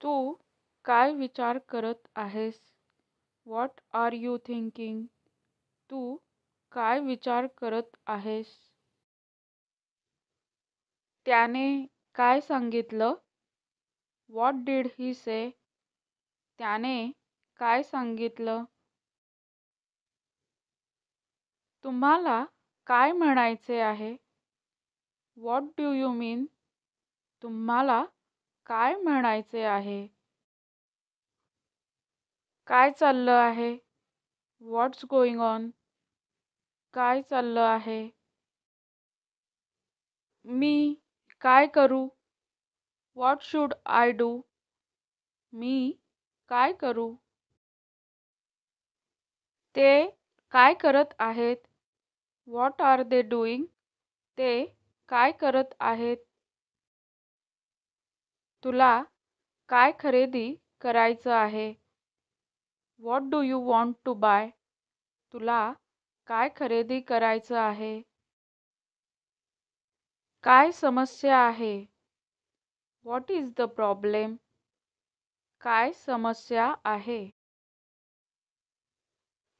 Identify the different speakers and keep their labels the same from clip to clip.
Speaker 1: तू काय विचार करत आहेस? What are you thinking? तू काय विचार करत आहेस? त्याने काय सांगितलं? What did he say? त्याने काय सांगितलं? तुम्हाला काय म्हणायचे आहे? What do you mean? तुम्हाला काय म्हणायचे आहे? काय चाललं आहे? What's going on? काय चाललं आहे? मी काय करू? What should I do? मी काय करू? ते काय करत आहेत? What are they doing? ते काय करत आहेत? तुला काय खरेदी करायचं आहे? What do you want to buy? तुला काय खरेदी करायचं आहे? काय समस्या आहे? What is the problem? काय समस्या आहे?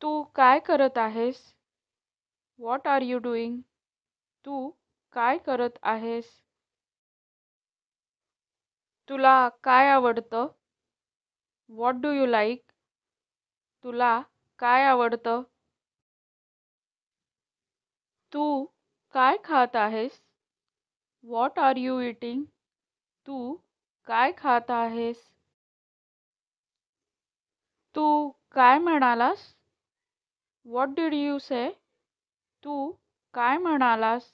Speaker 1: तू काय करत आहेस? What are you doing? तू काय करत आहेस? तुला काय आवडतं? What do you like? तुला काय आवडतं? तू काय खात आहेस? What are you eating? तू काय खात आहेस? तू काय म्हणालास? What did you say? तू काय म्हणालास?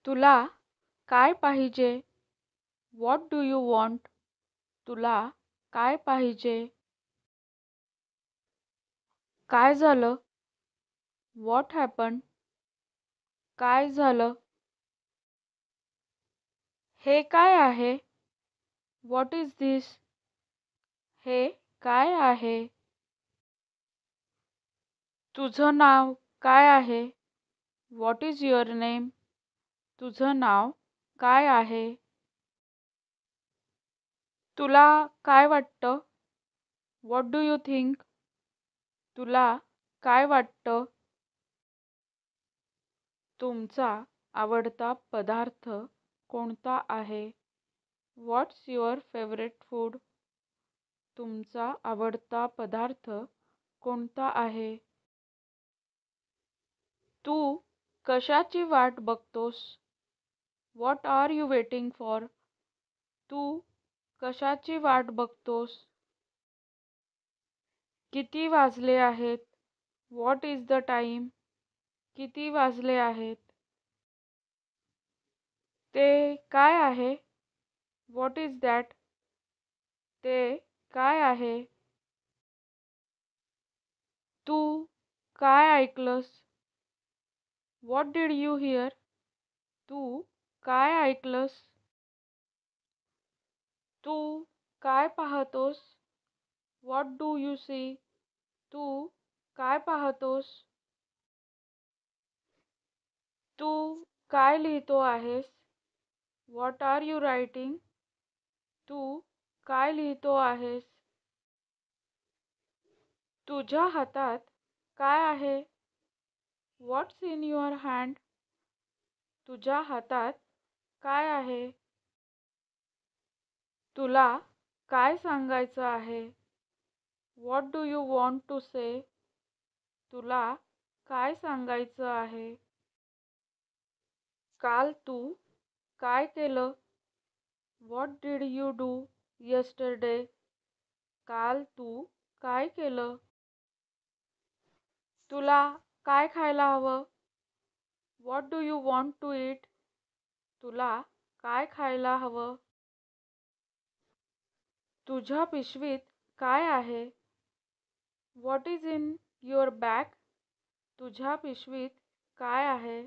Speaker 1: तुला काय पाहिजे? What do you want? तुला काय पाहिजे? काय झालं? What happen? काय झालं? हे काय आहे? What is this? हे काय आहे? तुझं नाव काय आहे? What is your name? तुझं नाव काय आहे? तुला काय वाटतं? What do you think? तुला काय वाटतं? तुमचा आवडता पदार्थ कोणता आहे? What's your favourite food? तुमचा आवडता पदार्थ कोणता आहे? तू कशाची वाट बघतोस? What are you waiting for? तू कशाची वाट बघतोस? किती वाजले आहेत? What is the time? किती वाजले आहेत? ते काय आहे? What is that? ते काय आहे? तू काय ऐकलंस? What did you hear? तू काय ऐकलंस? तू काय पाहतोस? What do you see? तू काय पाहतोस? तू काय लिहितो आहेस? What are you writing? तू काय लिहितो आहेस? तुझ्या हातात काय आहे? What's in your hand? तुझ्या हातात काय आहे? तुला काय सांगायचं आहे? What do you want to say? तुला काय सांगायचं आहे? काल तू काय केलं? What did you do yesterday? काल तू काय केलं? तुला काय खायला हवं? What do you want to eat? तुला काय खायला हवं? तुझ्या पिशवीत काय आहे? What is in your bag? तुझ्या पिशवीत काय आहे?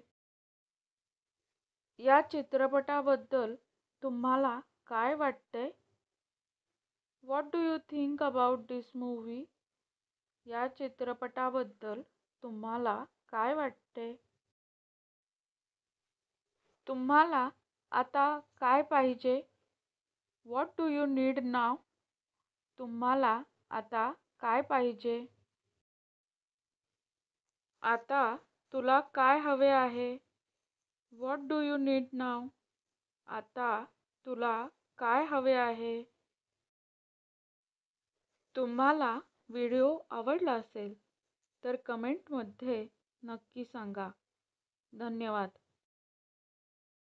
Speaker 1: या चित्रपटाबद्दल तुम्हाला काय वाटते? What do you think about this movie? या चित्रपटाबद्दल तुम्हाला काय वाटते? तुम्हाला आता काय पाहिजे? व्हॉट डू यू नीड नाव? तुम्हाला आता काय पाहिजे? आता तुला काय हवे आहे? व्हॉट डू यू नीड नाव? आता तुला काय हवे आहे? तुम्हाला व्हिडिओ आवडला असेल तर कमेंटमध्ये नक्की सांगा. धन्यवाद.